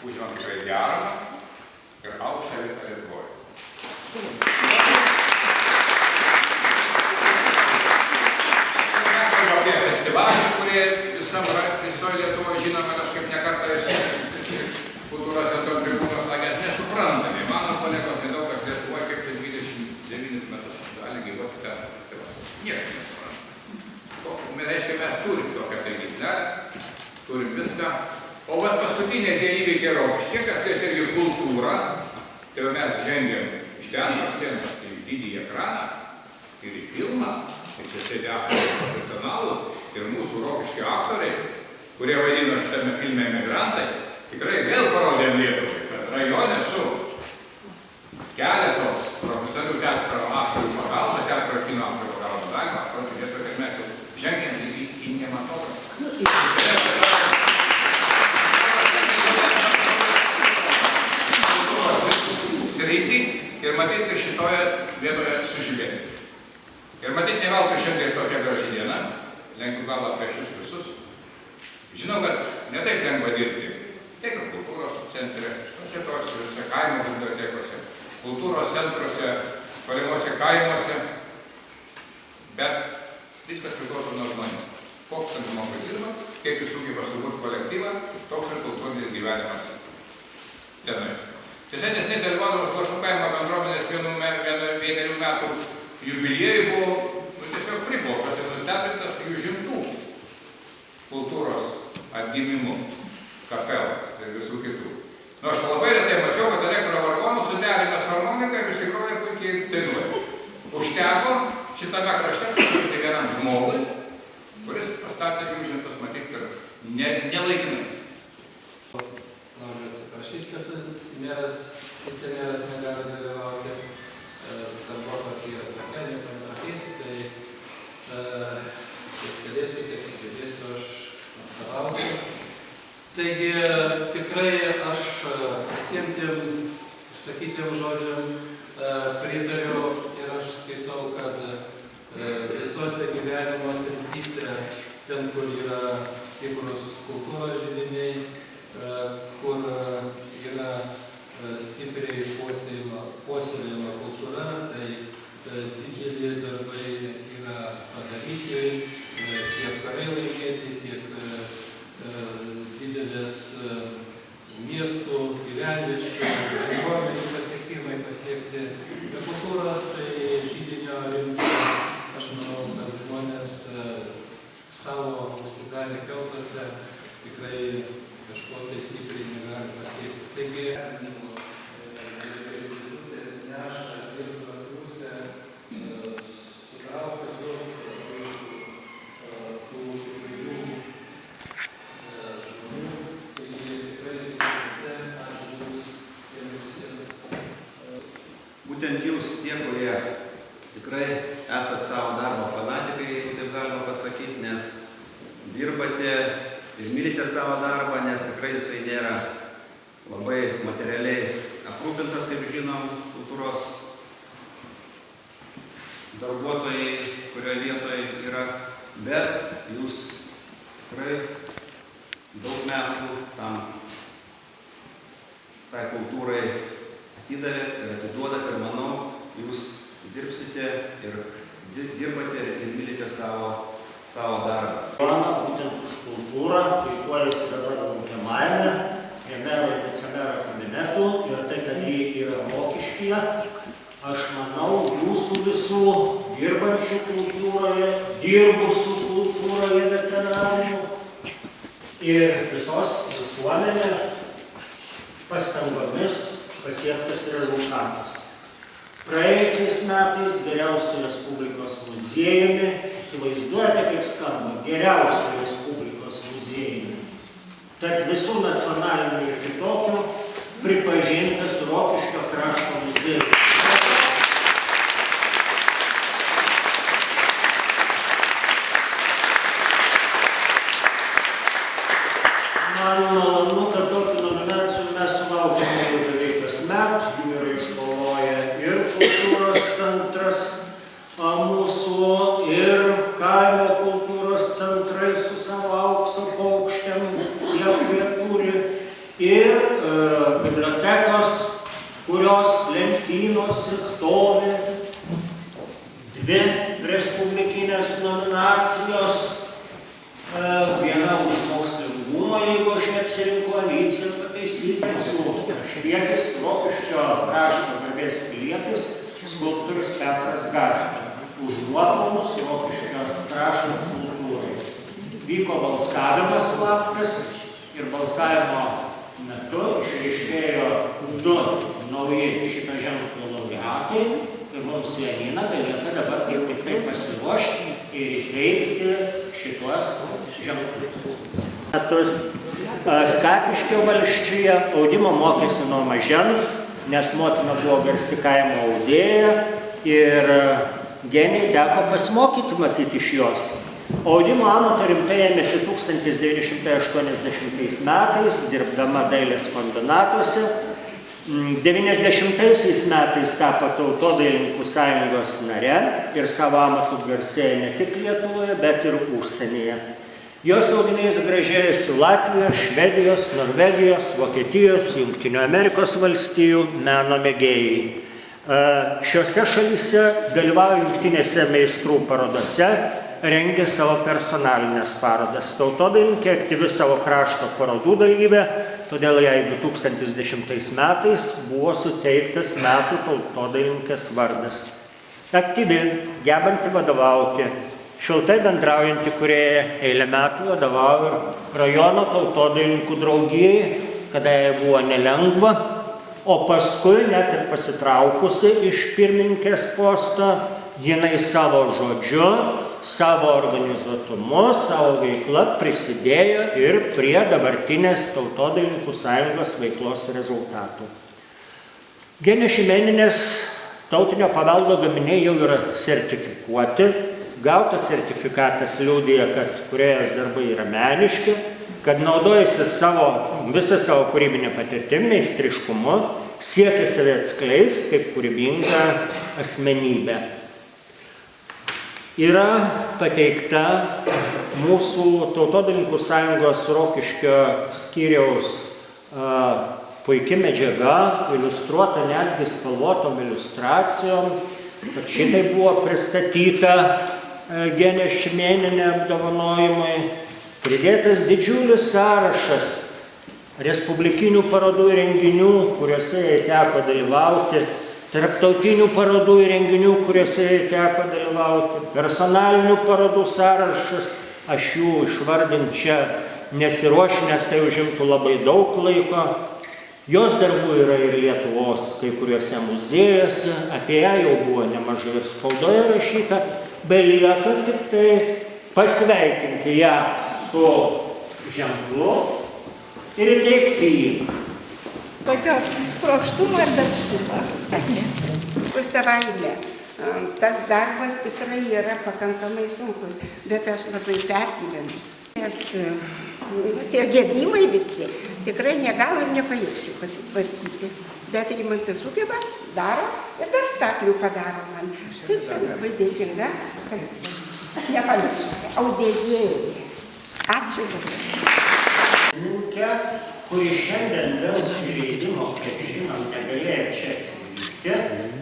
užimam tikrai gerą ir aukštą vietą Lietuvoje. Nekalbu apie festivalius, kurie visoje Lietuvoje žinome, aš kaip nekartą iš kultūros centro tribūnos sakęs, nesuprantami. Mano kolegos nedaug, kad Lietuvoje kaip 29 metus gali gyvuoti ten festivalis. Niekas nesupranta. Reiškia, mes turim tokią taisyklę, turim viską. O vat paskutiniai tie įvykiai Rokiškyje, kas tai irgi kultūra, tai mes žengiam iš teatro scenos į didįjį ekraną ir į filmą, ir čia sėdi aktoriai profesionalus, ir mūsų Rokiškio aktoriai, kurie vaidino šitame filme Emigrantai, tikrai vėl parodėm Lietuvai, kad rajone su keletos profesorių teatro aktorių pagalba, teatro kino aktorių pagalba galima parodyti Lietuvai, kad mes jau žengiam į kinematografą. Ir matyti, kad šitoje vietoje sužibėti. Ir matyti, ne veltui šiandien tokia graži diena, lenkiu galvą prieš jūs visus. Žinau, kad ne taip lengva dirbti. Tiek ir kultūros centre, šitose kaimo bibliotekose, kultūros centruose, tolimuose kaimuose. Bet viskas priklauso nuo žmonių. Koks ten žmogus dirba, kaip jis sugeba suburti kolektyvą, toks ir kultūrinis gyvenimas tenai. Tiesiog nesnei dalyvaudamas Lašų kaimo bendruomenės vienerių metų jubiliejų buvo tiesiog priblokštas ir nustebintas jų žimtų kultūros atgimimu, kapelą ir visų kitų. Nu, aš labai retai mačiau, kad elektro vargonų suderina su harmonika ir visi kroja puikiai dainuoja. Užteko šitame krašte pasiūlyti vienam žmogui, kuris pastatė jų žimtus matyti ir nelaikinai. Noriu atsiprašyti, kad vicemeras negali dalyvauti. Darbotvarkė yra tokia, nieko nepakeisi, tai kiek galėsiu, kiek sugebėsiu, aš atstovausiu. Taigi tikrai aš visiems tiem išsakytiem žodžiam pritariu ir aš skaitau, kad visuose gyvenimo srityse, ten, kur yra stiprus kultūros židiniai, kur yra stipriai puoselėjama kultūra, tai dideli darbai yra padaryti, tiek karai laimėti, tiek didelės miestų, gyvenviečių, bendruomenių pasiekimai pasiekti. Be kultūros tai židinio rimto, aš manau, kad žmonės savo užsidarę keltuose tikrai kažko tai stipriai negali pasiekti. Taigi, neša ir pusę sutraukia daug tų įvairių žmonių, kurie tikrai ačiū tiem visiems. Būtent jūs, tie, kurie tikrai esat savo darbo fanatikai, jeigu taip galima pasakyti, nes dirbate ir mylite savo darbą, nes tikrai jisai nėra labai materialiai aprūpintas, kaip žinom, kultūros darbuotojai, kurioje vietoje yra, bet jūs tikrai daug metų tam tai kultūrai atidavėt ir atiduodat ir manau, jūs dirbsite ir dirbate ir mylite savo darbą. Būtent už kultūrą, puikuojasi dabar laukiamajame, prie mero ir vicemero kabinetų ir tai, kad jie yra Rokiškyje, aš manau, jūsų visų dirbančių kultūroje, dirbusių kultūroje veteranų ir visos visuomenės pastangomis pasiektas rezultatas. Praėjusiais metais geriausiu Respublikos muziejumi, įsivaizduojate, kaip skamba, geriausiu Respublikos muziejumi, tarp visų nacionalinių ir kitokių pripažintas Rokiškio krašto muziejus. Man malonu, kad tokių nominacijų mes sulaukėme jau beveik kasmet, jų yra iškovoję ir kultūros centras mūsų, ir kaimo kultūros centrai su savo aukso paukštėm, jie turi, ir kurios lentynose stovi 2 respublikinės nominacijos, viena už mokslingumą, jeigu aš neapsirinku koaliciją pataisyti, su švietis Rokiškio krašto garbės pilietis, skulptorius Petras Gašta, už nuopelnus Rokiškio krašto kultūrai. Vyko balsavimas slaptas ir balsavimo metu išryškėjo 2 nauji šito ženklo laureatai ir mums Janina belieka dabar kaip tik tai pasiruošti ir įveikti šituos ženklus. Skapiškio valsčiuje audimo mokėsi nuo mažens, nes motina buvo garsi kaimo audėja ir Genei teko pasimokyti matyti iš jos. Audimo amato rimtai ėmėsi 1980 metais, dirbdama dailės kombinatuose. 90 metais tapo Tautodailininkų sąjungos nare ir savo amatų garsėja ne tik Lietuvoje, bet ir užsienyje. Jos audiniais gražėjusi Latvijos, Švedijos, Norvegijos, Vokietijos, Jungtinių Amerikos valstijų meno mėgėjai. Šiose šalyse dalyvauja jungtinėse meistrų parodose, rengia savo personalinės parodas. Tautodailininkė aktyvi savo krašto parodų dalyvė, todėl jai 2010 metais buvo suteiktas metų tautodailininkės vardas. Aktyvi, gebanti vadovauti, šiltai bendraujanti kūrėja eilę metų vadovauja rajono tautodailininkų draugijai, kada jai buvo nelengva, o paskui net ir pasitraukusi iš pirmininkės posto, jinai savo žodžiu, savo organizuotumu, savo veikla prisidėjo ir prie dabartinės Tautodailininkų sąjungos veiklos rezultatų. Genės Šimeninės tautinio paveldo gaminiai jau yra sertifikuoti. Gautas sertifikatas liudija, kad kūrėjos darbai yra meniški, kad naudojasi visą savo kūrybinę patirtimį, meistriškumu, siekia save atskleisti kaip kūrybingą asmenybę. Yra pateikta mūsų Tautodailininkų sąjungos Rokiškio skyriaus puikia medžiaga, iliustruota netgi spalvotom iliustracijom, kad šitai buvo pristatyta Genės Šimeninė apdovanojimai. Pridėtas didžiulis sąrašas respublikinių parodų ir renginių, kuriuose jai teko dalyvauti, tarptautinių parodų ir renginių, kuriuose jai teko dalyvauti, personalinių parodų sąrašas, aš jų išvardinti čia nesiruošiu, nes tai užimtų labai daug laiko. Jos darbų yra ir Lietuvos kai kuriuose muziejuose, apie ją jau buvo nemažai ir spaudoje rašyta, belieka tik tai pasveikinti ją su ženklu ir įteikti jį. Tokio kruopštumo ir darbštumo sakmės. Savaime. Tas darbas tikrai yra pakankamai sunkus, bet aš labai pergyvenu. Nes tie gedimai visi tikrai negal ir nepajėgčiau pasitvarkyti. Bet Rimantas sugeba, daro ir dar staklių padaro man. Taip, labai dėkinga. Nepamirškite, audėjėjas. Ačiū labai. Kuri šiandien dėl sužeidimo, kaip žinom, negalėjo čia atvykti,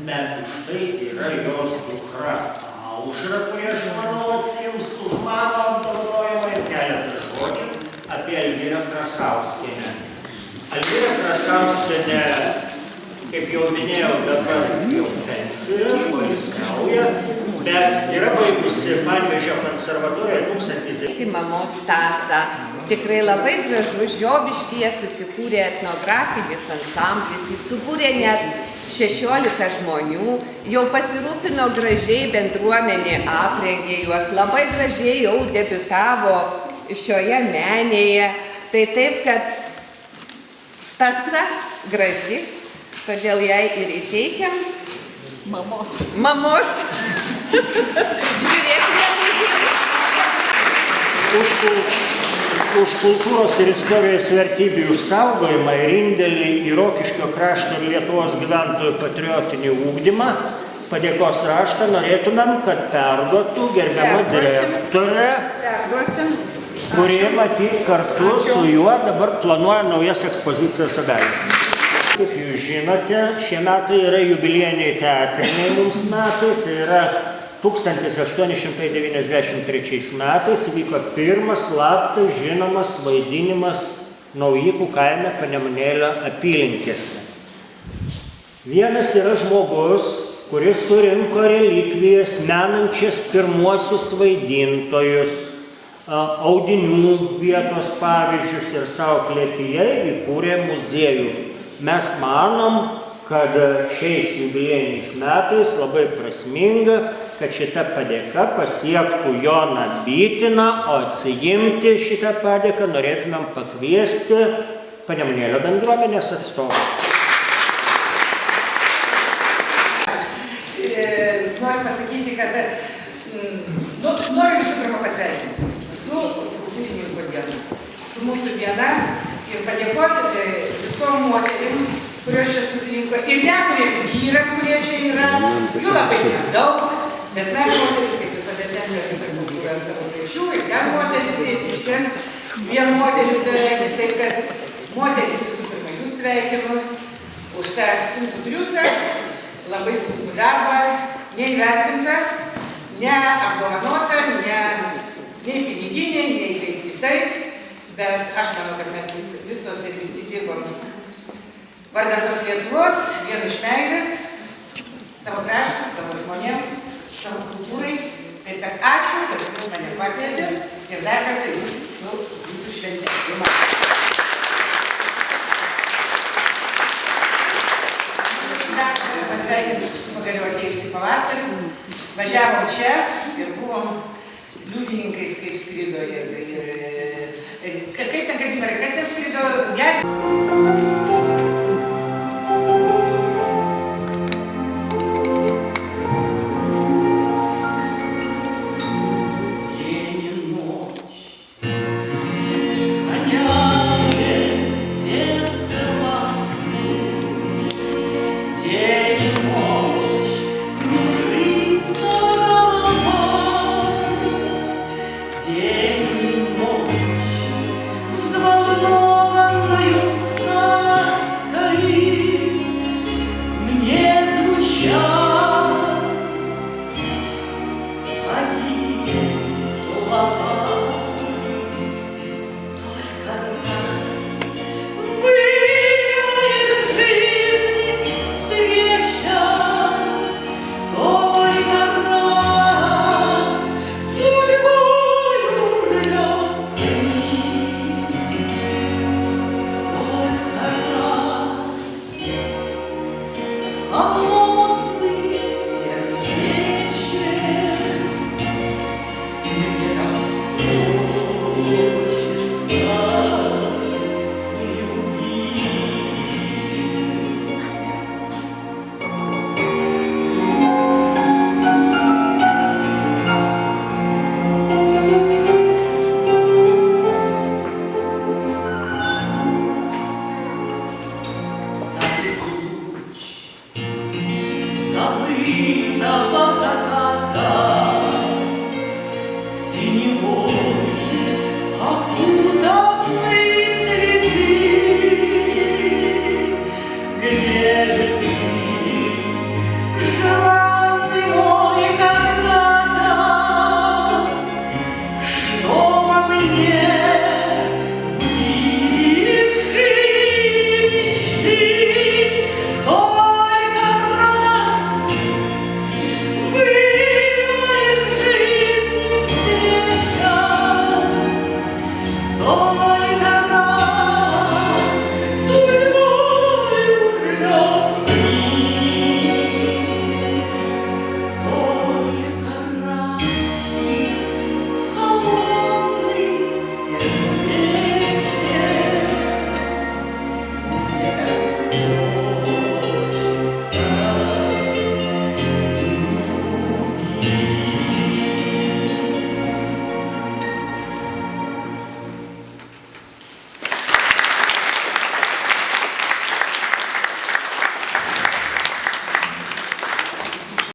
bet už tai yra jos dukra Aušra, kuri aš manau atsiims už mano apdovanojimą ir keletą žodžių apie Elvyrą Krasauskienę. Elvyra Krasauskienė, kaip jau minėjau, dabar jau pensijoje, poilsiauja, bet yra baigusi Panevėžio konservatoriją 1900. Mamos Tasą. Tikrai labai gražus, Žiobiškyje susikūrė etnografinis ansamblis, jis subūrė net 16 žmonių, jau pasirūpino gražiai, bendruomenė aprengė juos, labai gražiai jau debiutavo šioje menėje. Tai taip, kad tasa graži, todėl jai ir įteikiam mamos. Žiūrėk, nenudėlų. Už kultūros ir istorijos vertybių išsaugojimą ir indėlį į Rokiškio krašto ir Lietuvos gyventojų patriotinį ugdymą padėkos raštą norėtumėm, kad perduotų gerbiama direktorė, kuri matyt kartu su juo dabar planuoja naujas ekspozicijas Obeliuose. kaip jūs žinote, šie metai yra jubiliejiniai teatriniai mums metai, tai yra 1893 metais vyko pirmas slaptas žinomas vaidinimas Naujikų kaime Panemunėlio apylinkėse. Vienas yra žmogus, kuris surinko relikvijas menančias pirmuosius vaidintojus, audinių vietos pavyzdžius ir savo klėtyje įkūrė muziejų. Mes manom, kad šiais jubiliejiniais metais labai prasminga, kad šita padėka pasiektų Joną Bytiną, o atsiimti šitą padėką norėtumėm pakviesti Panemunėlio bendruomenės atstovą. Noriu pasakyti, kad noriu visų pirma pasveikinti su kultūrininkų diena, su mūsų diena ir padėkoti visom moterim, kurios čia susirinko, ir ne kurie vyram, kurie čia yra, jų labai nedaug, bet mes moteris, kaip visada ten visą kultūrą ant savo pečių, ir ten moteris, ir čia vien moteris beveik, tai kad moteris visų pirma jūs sveikinu už tą sunkų triusą, labai sunkų darbą, neįvertinta, neapdovanota, nei piniginiai, nei kitaip, bet aš manau, kad mes visos ir visi dirbom vardan tos Lietuvos, vien iš meilės, savo kraštui, savo žmonėm, savo kultūrai. Taip kad ačiū, kad jūs mane pakvietėt ir dar kartą jūsų šventė. Dar pasveikinti su pagaliau atėjusį pavasarį. Važiavom čia ir buvom liudininkais, kaip skrido. Kaip ten Kazimierai, kas ten skrido? Yeah.